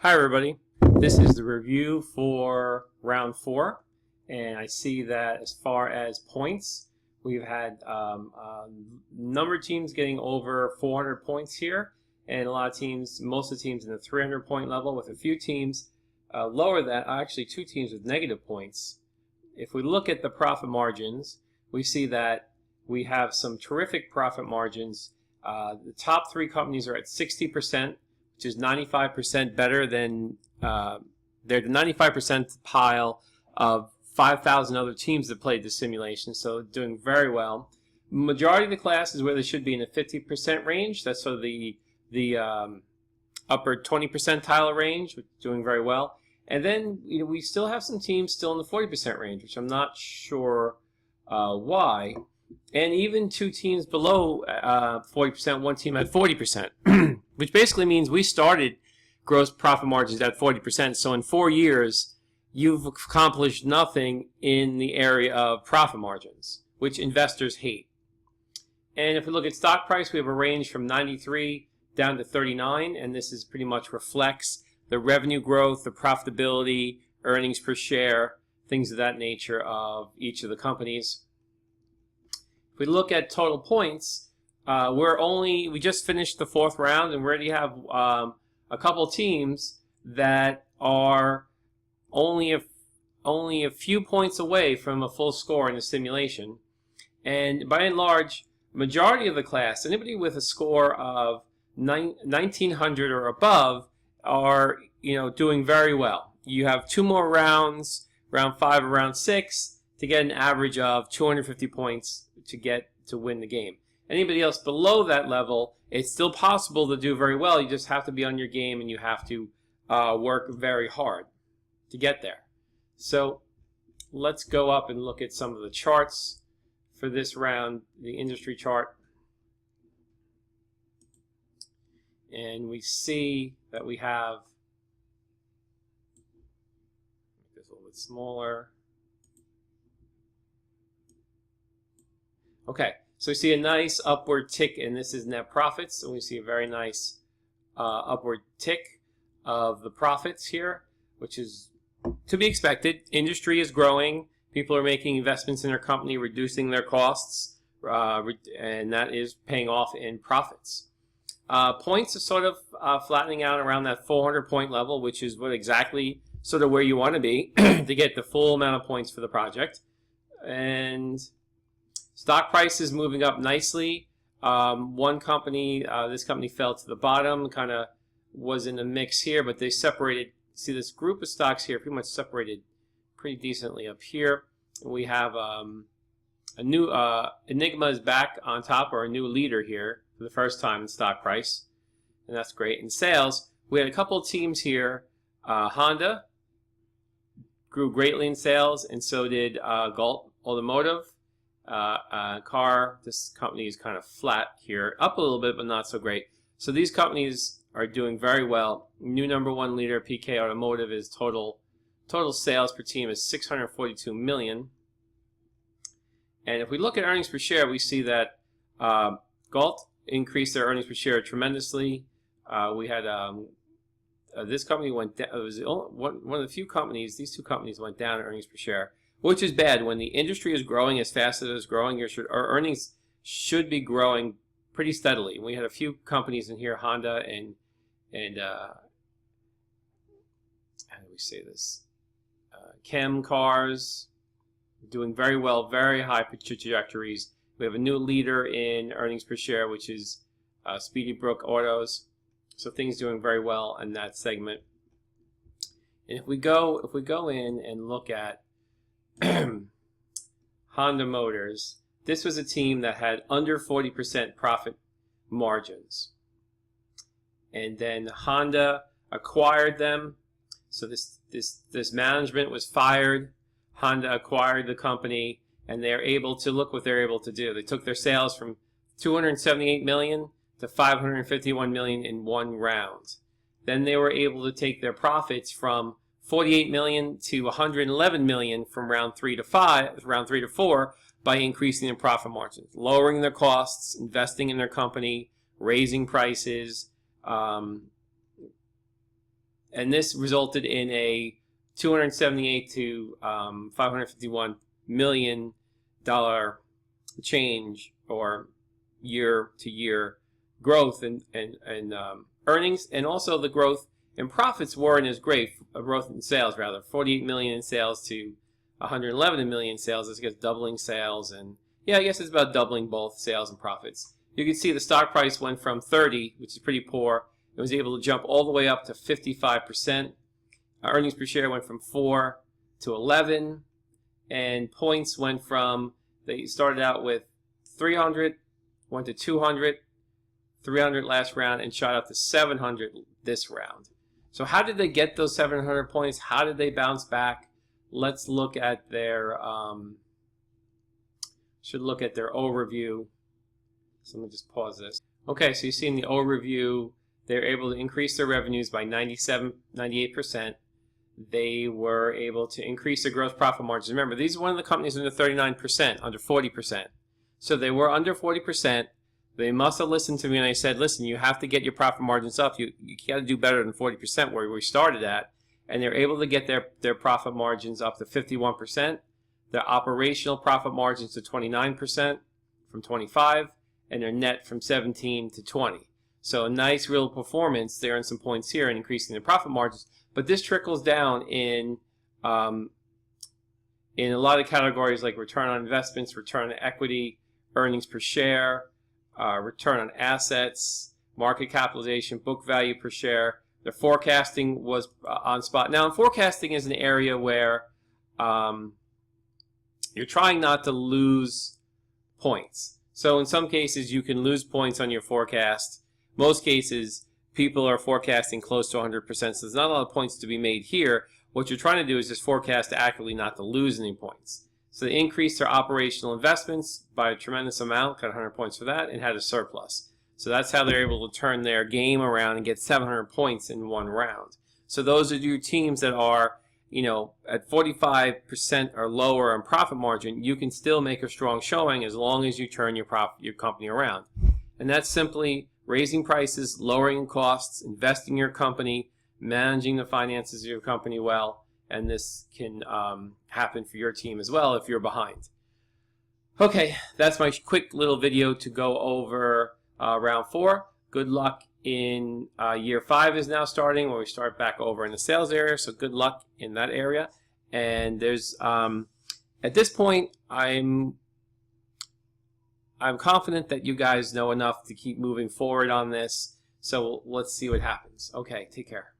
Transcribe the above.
Hi everybody, this is the review for round 4, and I see that as far as points, we've had a number of teams getting over 400 points here, and a lot of teams, most of the teams in the 300 point level, with a few teams lower that, actually 2 teams with negative points. If we look at the profit margins, we see that we have some terrific profit margins. The top 3 companies are at 60%, which is 95% better than they're the 95% pile of 5,000 other teams that played the simulation, so doing very well. Majority of the class is where they should be in the 50% range. That's sort of the upper 20 percentile range, doing very well. And then we still have some teams still in the 40% range, which I'm not sure why. And even 2 teams below 40%, 1 team at 40%, which basically means we started gross profit margins at 40%. So in 4 years, you've accomplished nothing in the area of profit margins, which investors hate. And if we look at stock price, we have a range from 93 down to 39, and this is pretty much reflects the revenue growth, the profitability, earnings per share, things of that nature of each of the companies. If we look at total points, we just finished the 4th round, and we already have a couple teams that are only a few points away from a full score in the simulation. And by and large, majority of the class, anybody with a score of 1900 or above, are doing very well. You have 2 more rounds, round 5 or round 6, to get an average of 250 points to win the game. Anybody else below that level, it's still possible to do very well. You just have to be on your game, and you have to work very hard to get there. So let's go up and look at some of the charts for this round, the industry chart. And we see that we have, make this a little bit smaller. Okay, so we see a nice upward tick, and this is net profits, and we see a very nice upward tick of the profits here, which is to be expected. Industry is growing. People are making investments in their company, reducing their costs, and that is paying off in profits. Points are sort of flattening out around that 400 point level, which is exactly sort of where you want to be to get the full amount of points for the project. And stock price is moving up nicely. One company, this company fell to the bottom, kind of was in the mix here, but they separated. See, this group of stocks here pretty much separated pretty decently up here. We have a new Enigma is back on top, or a new leader here for the first time in stock price, and that's great. In sales, we had a couple of teams here. Honda grew greatly in sales, and so did Galt Automotive. This company is kind of flat here, up a little bit, but not so great. So these companies are doing very well. New number 1 leader, PK Automotive, is total sales per team is 642 million. And if we look at earnings per share, we see that Galt increased their earnings per share tremendously. We had this company went down. It was one of the few companies. These 2 companies went down in earnings per share, which is bad. When the industry is growing as fast as it's growing, our earnings should be growing pretty steadily. We had a few companies in here, Honda and how do we say this? Chem Cars, doing very well, very high trajectories. We have a new leader in earnings per share, which is Speedy Brook Autos. So things doing very well in that segment. And if we go in and look at Honda Motors, this was a team that had under 40% profit margins. And then Honda acquired them. So this management was fired. Honda acquired the company, and they're able to look what they're able to do. They took their sales from 278 million to 551 million in 1 round. Then they were able to take their profits from 48 million to 111 million from round 3 to 4 by increasing their profit margins, lowering their costs, investing in their company, raising prices, And this resulted in a 278 to 551 million dollar change, or year-to-year growth in earnings, and also the growth in profits weren't as great. Growth in sales, rather, 48 million in sales to 111 million in sales. This gets doubling sales, and yeah, I guess it's about doubling both sales and profits. You can see the stock price went from 30, which is pretty poor. It was able to jump all the way up to 55%. Earnings per share went from 4 to 11, and points went from, they started out with 300, went to 200, 300 last round, and shot up to 700 this round. So how did they get those 700 points? How did they bounce back? Let's look at their, should look at their overview. So let me just pause this. Okay, so you see in the overview, they're able to increase their revenues by 98%. They were able to increase their gross profit margins. Remember, these are one of the companies under 39%, under 40%. So they were under 40%. They must have listened to me and I said, listen, you have to get your profit margins up. You got to do better than 40% where we started at. And they're able to get their profit margins up to 51%. Their operational profit margins to 29% from 25%, and their net from 17 to 20. So a nice real performance. They earned some points here in increasing their profit margins. But this trickles down in a lot of categories like return on investments, return on equity, earnings per share, return on assets, market capitalization, book value per share. Their forecasting was on spot. Now, forecasting is an area where you're trying not to lose points. So in some cases, you can lose points on your forecast. Most cases, people are forecasting close to 100%, so there's not a lot of points to be made here. What you're trying to do is just forecast accurately, not to lose any points. So they increased their operational investments by a tremendous amount, got 100 points for that, and had a surplus. So that's how they're able to turn their game around and get 700 points in one round. So those are your teams that are, at 45% or lower in profit margin, you can still make a strong showing as long as you turn your company around. And that's simply raising prices, lowering costs, investing in your company, managing the finances of your company well, and this can happen for your team as well if you're behind. Okay, that's my quick little video to go over round 4. Good luck in year 5 is now starting, where we start back over in the sales area, so good luck in that area. And there's, at this point, I'm confident that you guys know enough to keep moving forward on this, so let's see what happens. Okay, take care.